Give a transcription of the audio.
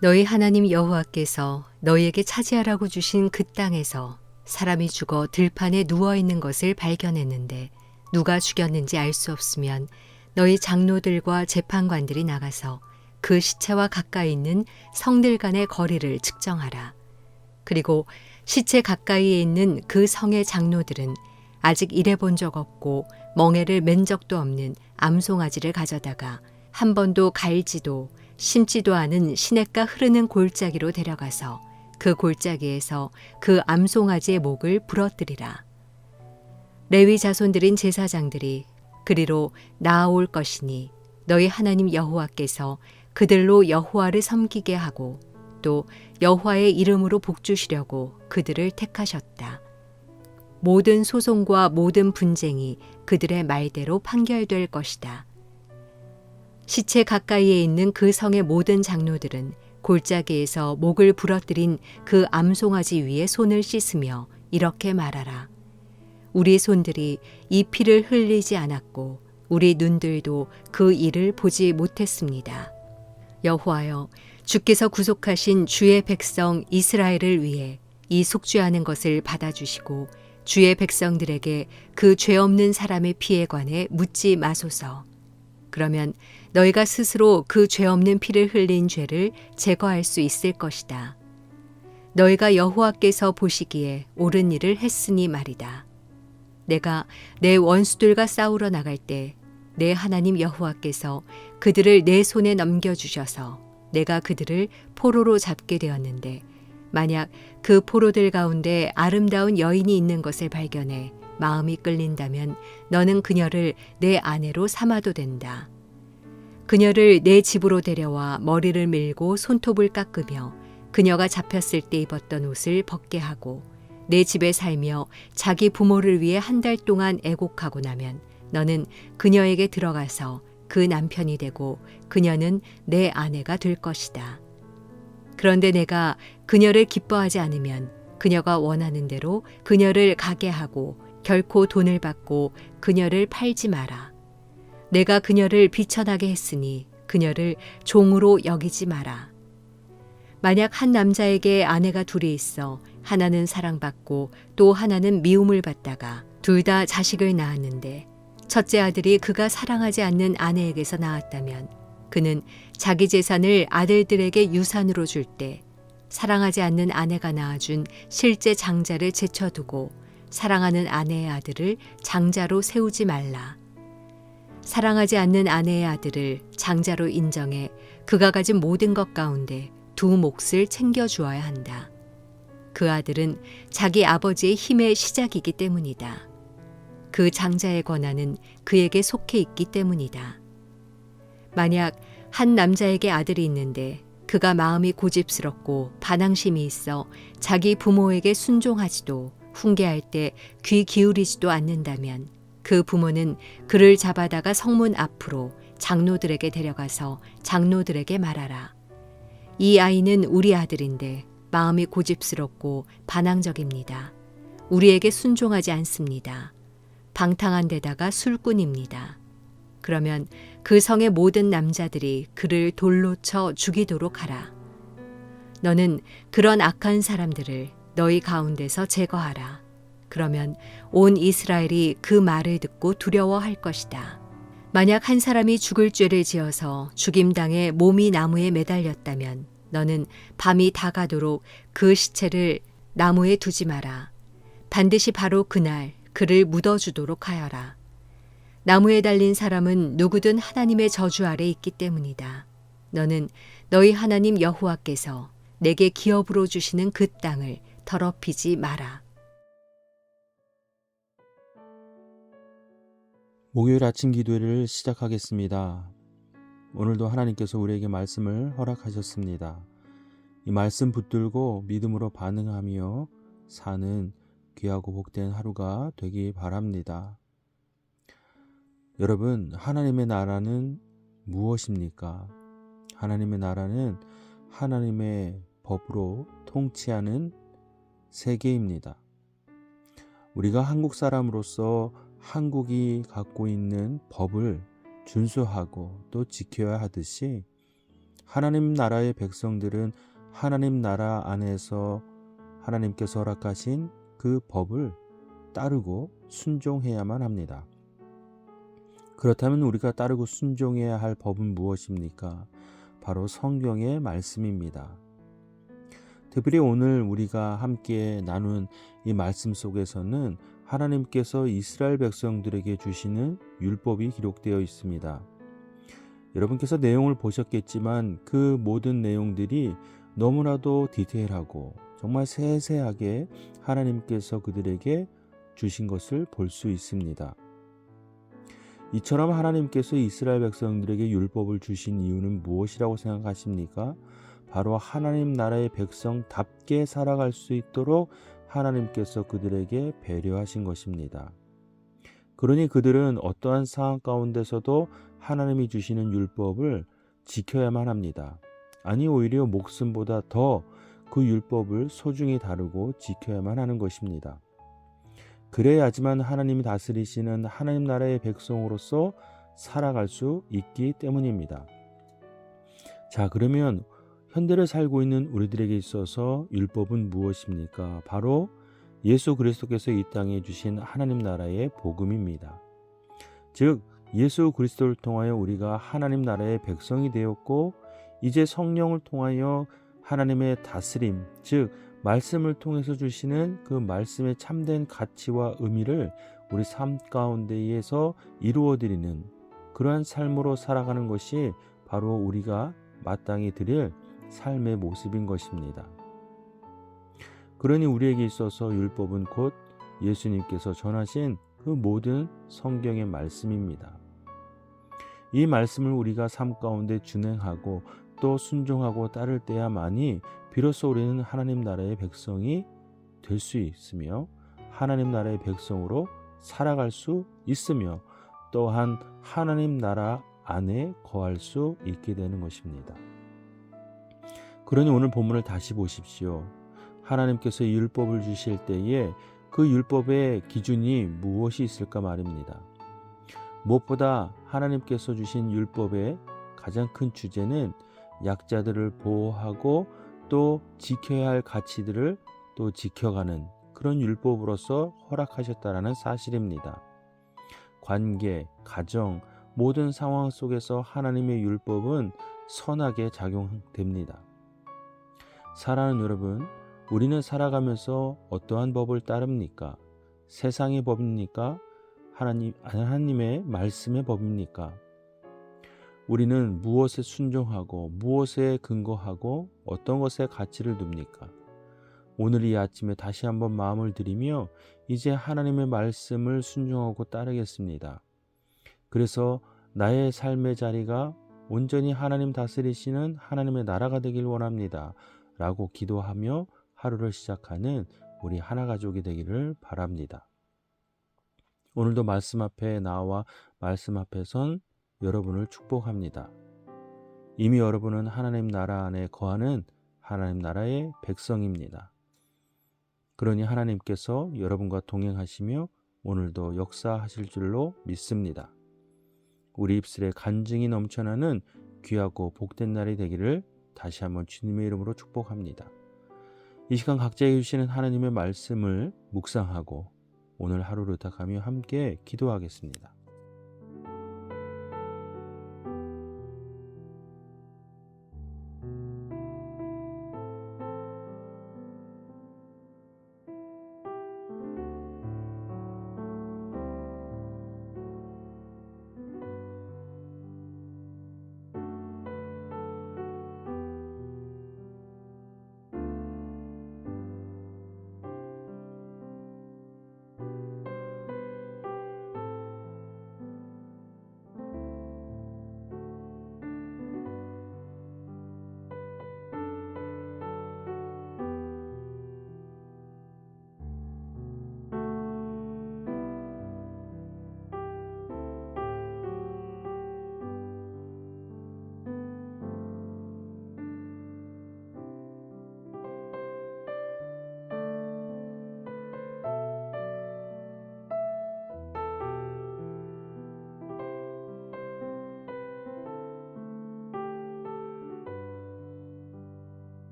너희 하나님 여호와께서 너희에게 차지하라고 주신 그 땅에서 사람이 죽어 들판에 누워 있는 것을 발견했는데 누가 죽였는지 알 수 없으면 너희 장로들과 재판관들이 나가서 그 시체와 가까이 있는 성들 간의 거리를 측정하라. 그리고 시체 가까이에 있는 그 성의 장로들은 아직 일해본 적 없고 멍에를 맨 적도 없는 암송아지를 가져다가 한 번도 갈지도 심지도 않은 시냇가 흐르는 골짜기로 데려가서 그 골짜기에서 그 암송아지의 목을 부러뜨리라. 레위 자손들인 제사장들이 그리로 나아올 것이니 너희 하나님 여호와께서 그들로 여호와를 섬기게 하고 또 여호와의 이름으로 복주시려고 그들을 택하셨다. 모든 소송과 모든 분쟁이 그들의 말대로 판결될 것이다. 시체 가까이에 있는 그 성의 모든 장로들은 골짜기에서 목을 부러뜨린 그 암송아지 위에 손을 씻으며 이렇게 말하라. 우리 손들이 이 피를 흘리지 않았고 우리 눈들도 그 일을 보지 못했습니다. 여호와여, 주께서 구속하신 주의 백성 이스라엘을 위해 이 속죄하는 것을 받아주시고 주의 백성들에게 그 죄 없는 사람의 피에 관해 묻지 마소서. 그러면 너희가 스스로 그 죄 없는 피를 흘린 죄를 제거할 수 있을 것이다. 너희가 여호와께서 보시기에 옳은 일을 했으니 말이다. 내가 내 원수들과 싸우러 나갈 때 내 하나님 여호와께서 그들을 내 손에 넘겨주셔서 내가 그들을 포로로 잡게 되었는데 만약 그 포로들 가운데 아름다운 여인이 있는 것을 발견해 마음이 끌린다면 너는 그녀를 내 아내로 삼아도 된다. 그녀를 내 집으로 데려와 머리를 밀고 손톱을 깎으며 그녀가 잡혔을 때 입었던 옷을 벗게 하고 내 집에 살며 자기 부모를 위해 한 달 동안 애곡하고 나면 너는 그녀에게 들어가서 그 남편이 되고 그녀는 내 아내가 될 것이다. 그런데 내가 그녀를 기뻐하지 않으면 그녀가 원하는 대로 그녀를 가게 하고 결코 돈을 받고 그녀를 팔지 마라. 내가 그녀를 비천하게 했으니 그녀를 종으로 여기지 마라. 만약 한 남자에게 아내가 둘이 있어 하나는 사랑받고 또 하나는 미움을 받다가 둘 다 자식을 낳았는데 첫째 아들이 그가 사랑하지 않는 아내에게서 낳았다면 그는 자기 재산을 아들들에게 유산으로 줄 때 사랑하지 않는 아내가 낳아준 실제 장자를 제쳐두고 사랑하는 아내의 아들을 장자로 세우지 말라. 사랑하지 않는 아내의 아들을 장자로 인정해 그가 가진 모든 것 가운데 두 몫을 챙겨주어야 한다. 그 아들은 자기 아버지의 힘의 시작이기 때문이다. 그 장자의 권한은 그에게 속해 있기 때문이다. 만약 한 남자에게 아들이 있는데 그가 마음이 고집스럽고 반항심이 있어 자기 부모에게 순종하지도 훈계할 때 귀 기울이지도 않는다면 그 부모는 그를 잡아다가 성문 앞으로 장로들에게 데려가서 장로들에게 말하라. 이 아이는 우리 아들인데 마음이 고집스럽고 반항적입니다. 우리에게 순종하지 않습니다. 방탕한 데다가 술꾼입니다. 그러면 그 성의 모든 남자들이 그를 돌로 쳐 죽이도록 하라. 너는 그런 악한 사람들을 너희 가운데서 제거하라. 그러면 온 이스라엘이 그 말을 듣고 두려워할 것이다. 만약 한 사람이 죽을 죄를 지어서 죽임당해 몸이 나무에 매달렸다면 너는 밤이 다가도록 그 시체를 나무에 두지 마라. 반드시 바로 그날 그를 묻어주도록 하여라. 나무에 달린 사람은 누구든 하나님의 저주 아래 있기 때문이다. 너는 너희 하나님 여호와께서 내게 기업으로 주시는 그 땅을 더럽히지 마라. 목요일 아침 기도회를 시작하겠습니다. 오늘도 하나님께서 우리에게 말씀을 허락하셨습니다. 이 말씀 붙들고 믿음으로 반응하며 사는 귀하고 복된 하루가 되기 바랍니다. 여러분, 하나님의 나라는 무엇입니까? 하나님의 나라는 하나님의 법으로 통치하는 세계입니다. 우리가 한국 사람으로서 한국이 갖고 있는 법을 준수하고 또 지켜야 하듯이 하나님 나라의 백성들은 하나님 나라 안에서 하나님께서 허락하신 그 법을 따르고 순종해야만 합니다. 그렇다면 우리가 따르고 순종해야 할 법은 무엇입니까? 바로 성경의 말씀입니다. 특별히 오늘 우리가 함께 나눈 이 말씀 속에서는 하나님께서 이스라엘 백성들에게 주시는 율법이 기록되어 있습니다. 여러분께서 내용을 보셨겠지만 그 모든 내용들이 너무나도 디테일하고 정말 세세하게 하나님께서 그들에게 주신 것을 볼 수 있습니다. 이처럼 하나님께서 이스라엘 백성들에게 율법을 주신 이유는 무엇이라고 생각하십니까? 바로 하나님 나라의 백성답게 살아갈 수 있도록 하나님께서 그들에게 배려하신 것입니다. 그러니 그들은 어떠한 상황 가운데서도 하나님이 주시는 율법을 지켜야만 합니다. 아니 오히려 목숨보다 더 그 율법을 소중히 다루고 지켜야만 하는 것입니다. 그래야지만 하나님이 다스리시는 하나님 나라의 백성으로서 살아갈 수 있기 때문입니다. 자, 그러면 현대를 살고 있는 우리들에게 있어서 율법은 무엇입니까? 바로 예수 그리스도께서 이 땅에 주신 하나님 나라의 복음입니다. 즉 예수 그리스도를 통하여 우리가 하나님 나라의 백성이 되었고 이제 성령을 통하여 하나님의 다스림, 즉 말씀을 통해서 주시는 그 말씀의 참된 가치와 의미를 우리 삶 가운데에서 이루어드리는 그러한 삶으로 살아가는 것이 바로 우리가 마땅히 드릴 삶의 모습인 것입니다. 그러니 우리에게 있어서 율법은 곧 예수님께서 전하신 그 모든 성경의 말씀입니다. 이 말씀을 우리가 삶 가운데 준행하고 또 순종하고 따를 때야만이 비로소 우리는 하나님 나라의 백성이 될 수 있으며 하나님 나라의 백성으로 살아갈 수 있으며 또한 하나님 나라 안에 거할 수 있게 되는 것입니다. 그러니 오늘 본문을 다시 보십시오. 하나님께서 율법을 주실 때에 그 율법의 기준이 무엇이 있을까 말입니다. 무엇보다 하나님께서 주신 율법의 가장 큰 주제는 약자들을 보호하고 또 지켜야 할 가치들을 또 지켜가는 그런 율법으로서 허락하셨다라는 사실입니다. 관계, 가정, 모든 상황 속에서 하나님의 율법은 선하게 작용됩니다. 사랑하는 여러분, 우리는 살아가면서 어떠한 법을 따릅니까? 세상의 법입니까? 하나님의 말씀의 법입니까? 우리는 무엇에 순종하고 무엇에 근거하고 어떤 것에 가치를 둡니까? 오늘 이 아침에 다시 한번 마음을 들이며 이제 하나님의 말씀을 순종하고 따르겠습니다. 그래서 나의 삶의 자리가 온전히 하나님 다스리시는 하나님의 나라가 되길 원합니다. 라고 기도하며 하루를 시작하는 우리 하나 가족이 되기를 바랍니다. 오늘도 말씀 앞에 나와 말씀 앞에 선 여러분을 축복합니다. 이미 여러분은 하나님 나라 안에 거하는 하나님 나라의 백성입니다. 그러니 하나님께서 여러분과 동행하시며 오늘도 역사하실 줄로 믿습니다. 우리 입술에 간증이 넘쳐나는 귀하고 복된 날이 되기를 다시 한번 주님의 이름으로 축복합니다. 이 시간 각자에게 주시는 하나님의 말씀을 묵상하고 오늘 하루를 부탁하며 함께 기도하겠습니다.